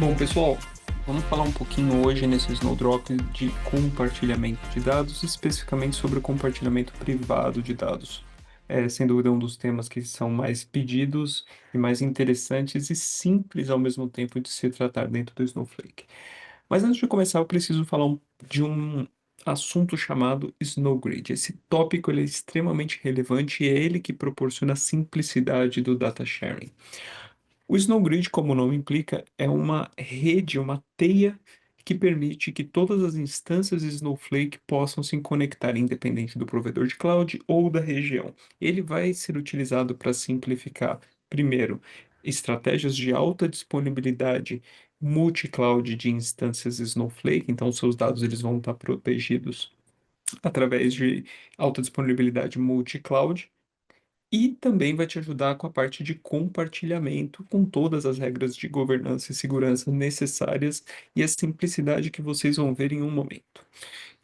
Bom, pessoal, vamos falar um pouquinho hoje nesse Snowdrop de compartilhamento de dados, especificamente sobre o compartilhamento privado de dados. Sem dúvida, um dos temas que são mais pedidos e mais interessantes e simples ao mesmo tempo de se tratar dentro do Snowflake. Mas antes de começar, eu preciso falar de um assunto chamado Snowgrid. Esse tópico ele é extremamente relevante e é ele que proporciona a simplicidade do data sharing. O Snowgrid, como o nome implica, é uma rede, uma teia que permite que todas as instâncias de Snowflake possam se conectar, independente do provedor de cloud ou da região. Ele vai ser utilizado para simplificar, primeiro, estratégias de alta disponibilidade multi-cloud de instâncias Snowflake, então seus dados eles vão estar protegidos através de alta disponibilidade multi-cloud. E também vai te ajudar com a parte de compartilhamento, com todas as regras de governança e segurança necessárias e a simplicidade que vocês vão ver em um momento.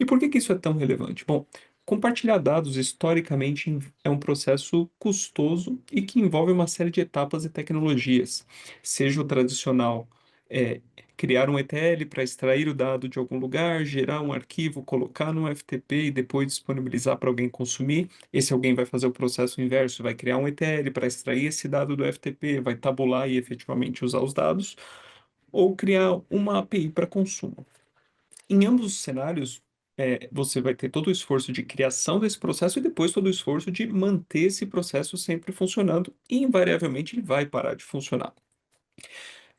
E por que que isso é tão relevante? Bom, compartilhar dados historicamente é um processo custoso e que envolve uma série de etapas e tecnologias. Seja o tradicional, é, criar um ETL para extrair o dado de algum lugar, gerar um arquivo, colocar no FTP e depois disponibilizar para alguém consumir. Esse alguém vai fazer o processo inverso, vai criar um ETL para extrair esse dado do FTP, vai tabular e efetivamente usar os dados, ou criar uma API para consumo. Em ambos os cenários, você vai ter todo o esforço de criação desse processo e depois todo o esforço de manter esse processo sempre funcionando, e invariavelmente ele vai parar de funcionar.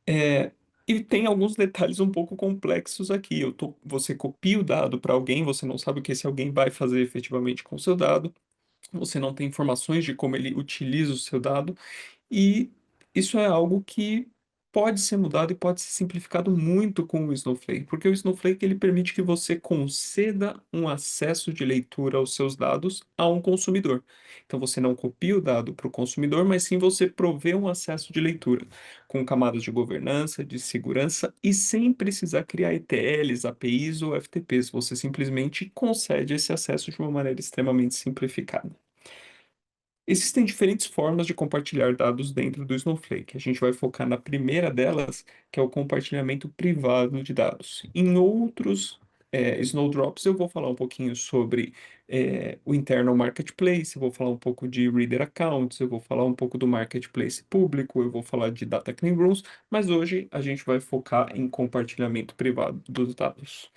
É, e tem alguns detalhes um pouco complexos aqui. Você copia o dado para alguém, você não sabe o que esse alguém vai fazer efetivamente com o seu dado, você não tem informações de como ele utiliza o seu dado, e isso é algo que pode ser mudado e pode ser simplificado muito com o Snowflake, porque o Snowflake ele permite que você conceda um acesso de leitura aos seus dados a um consumidor. Então você não copia o dado para o consumidor, mas sim você provê um acesso de leitura com camadas de governança, de segurança e sem precisar criar ETLs, APIs ou FTPs. Você simplesmente concede esse acesso de uma maneira extremamente simplificada. Existem diferentes formas de compartilhar dados dentro do Snowflake. A gente vai focar na primeira delas, que é o compartilhamento privado de dados. Em outros Snowdrops, eu vou falar um pouquinho sobre o internal marketplace, eu vou falar um pouco de reader accounts, eu vou falar um pouco do marketplace público, eu vou falar de data clean rooms, mas hoje a gente vai focar em compartilhamento privado dos dados.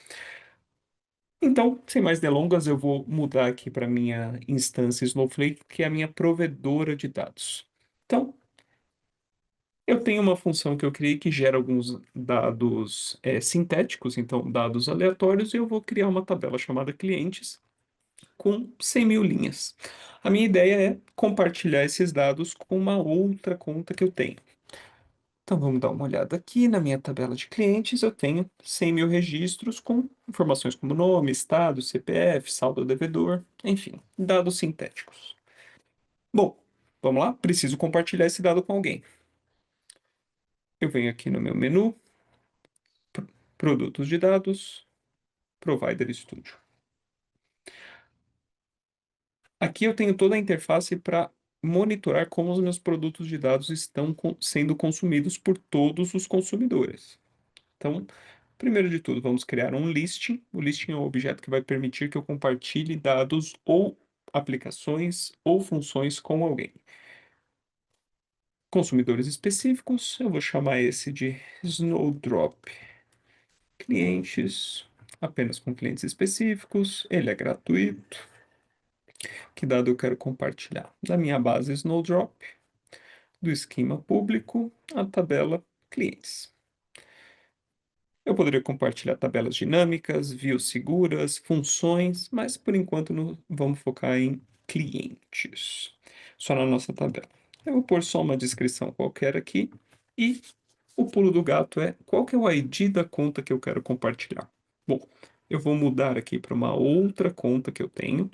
Então, sem mais delongas, eu vou mudar aqui para minha instância Snowflake, que é a minha provedora de dados. Então, eu tenho uma função que eu criei que gera alguns dados sintéticos, então dados aleatórios, e eu vou criar uma tabela chamada clientes com 100 mil linhas. A minha ideia é compartilhar esses dados com uma outra conta que eu tenho. Então vamos dar uma olhada aqui na minha tabela de clientes. Eu tenho 100 mil registros com informações como nome, estado, CPF, saldo devedor, enfim, dados sintéticos. Bom, vamos lá? Preciso compartilhar esse dado com alguém. Eu venho aqui no meu menu, produtos de dados, Provider Studio. Aqui eu tenho toda a interface para monitorar como os meus produtos de dados estão sendo consumidos por todos os consumidores. Então, primeiro de tudo, vamos criar um listing. O listing é um objeto que vai permitir que eu compartilhe dados ou aplicações ou funções com alguém. Consumidores específicos, eu vou chamar esse de Snowdrop. Clientes, apenas com clientes específicos, ele é gratuito. Que dado eu quero compartilhar? Da minha base Snowdrop, do esquema público, a tabela clientes. Eu poderia compartilhar tabelas dinâmicas, views seguras, funções, mas por enquanto vamos focar em clientes, só na nossa tabela. Eu vou pôr só uma descrição qualquer aqui e o pulo do gato é qual que é o ID da conta que eu quero compartilhar. Bom, eu vou mudar aqui para uma outra conta que eu tenho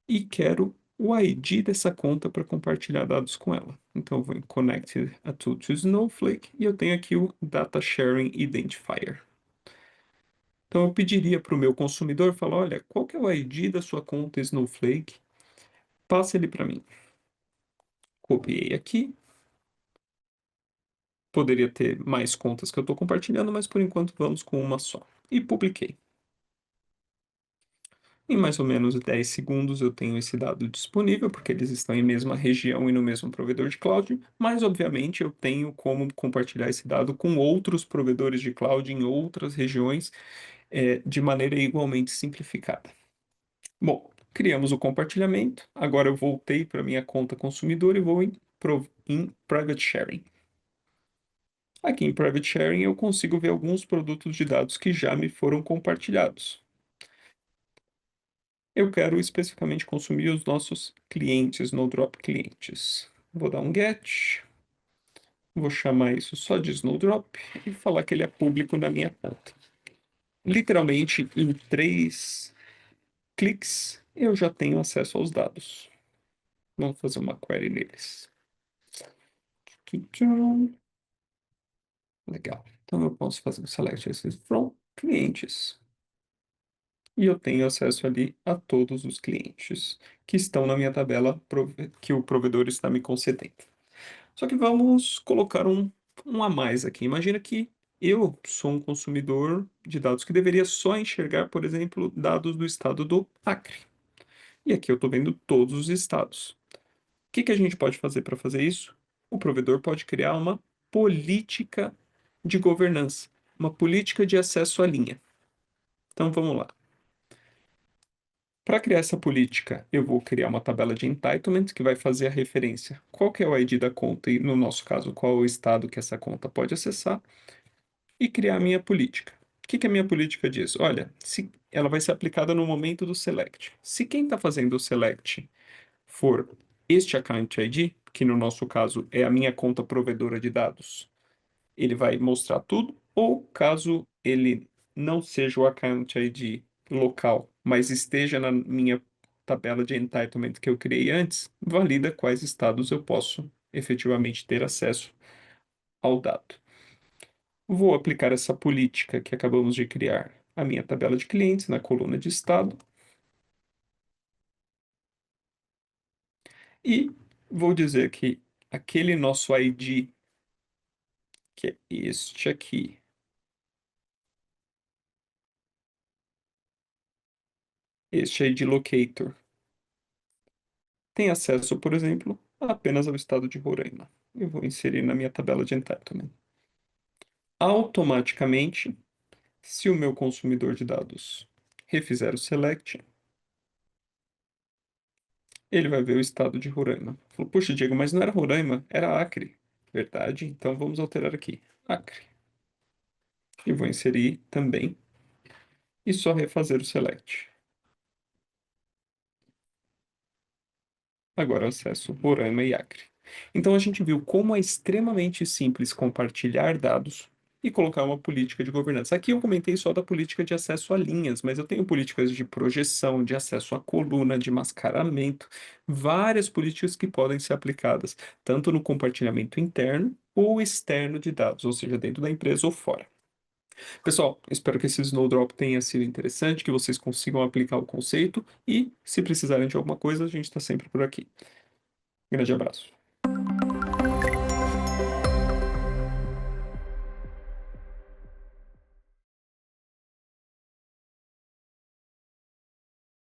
e quero o ID dessa conta para compartilhar dados com ela. Então, eu vou em Connect a Tool to Snowflake e eu tenho aqui o Data Sharing Identifier. Então, eu pediria para o meu consumidor falar, olha, qual que é o ID da sua conta Snowflake? Passa ele para mim. Copiei aqui Poderia ter mais contas que eu estou compartilhando, mas por enquanto vamos com uma só. E publiquei. Em mais ou menos 10 segundos eu tenho esse dado disponível, porque eles estão em mesma região e no mesmo provedor de cloud, mas obviamente eu tenho como compartilhar esse dado com outros provedores de cloud em outras regiões, de maneira igualmente simplificada. Bom, criamos o compartilhamento, agora eu voltei para minha conta consumidor e vou em Private Sharing. Aqui em Private Sharing eu consigo ver alguns produtos de dados que já me foram compartilhados. Eu quero especificamente consumir os nossos clientes, Snowdrop clientes. Vou dar um get, vou chamar isso só de Snowdrop e falar que ele é público na minha conta. Literalmente, em 3 cliques, eu já tenho acesso aos dados. Vamos fazer uma query neles. Legal. Então eu posso fazer um select esses from clientes. E eu tenho acesso ali a todos os clientes que estão na minha tabela que o provedor está me concedendo. Só que vamos colocar um a mais aqui. Imagina que eu sou um consumidor de dados que deveria só enxergar, por exemplo, dados do estado do Acre. E aqui eu estou vendo todos os estados. O que a gente pode fazer para fazer isso? O provedor pode criar uma política de governança, uma política de acesso à linha. Então vamos lá. Para criar essa política, eu vou criar uma tabela de entitlement que vai fazer a referência. Qual que é o ID da conta e, no nosso caso, qual é o estado que essa conta pode acessar e criar a minha política. O que a minha política diz? Olha, se ela vai ser aplicada no momento do select. Se quem está fazendo o select for este account ID, que no nosso caso é a minha conta provedora de dados, ele vai mostrar tudo, ou caso ele não seja o account ID local, mas esteja na minha tabela de entitlement que eu criei antes, valida quais estados eu posso efetivamente ter acesso ao dado. Vou aplicar essa política que acabamos de criar à minha tabela de clientes na coluna de estado e vou dizer que aquele nosso ID, que é este aqui, este ID locator, tem acesso, por exemplo, apenas ao estado de Roraima. Eu vou inserir na minha tabela de entitlement. Automaticamente, se o meu consumidor de dados refizer o select, ele vai ver o estado de Roraima. Falou, puxa, Diego, mas não era Roraima, era Acre. Verdade, então vamos alterar aqui. Acre. E vou inserir também e só refazer o select. Agora eu acesso Roraima e Acre. Então a gente viu como é extremamente simples compartilhar dados e colocar uma política de governança. Aqui eu comentei só da política de acesso a linhas, mas eu tenho políticas de projeção, de acesso à coluna, de mascaramento, várias políticas que podem ser aplicadas tanto no compartilhamento interno ou externo de dados, ou seja, dentro da empresa ou fora. Pessoal, espero que esse Snowdrop tenha sido interessante, que vocês consigam aplicar o conceito e, se precisarem de alguma coisa, a gente está sempre por aqui. Grande abraço.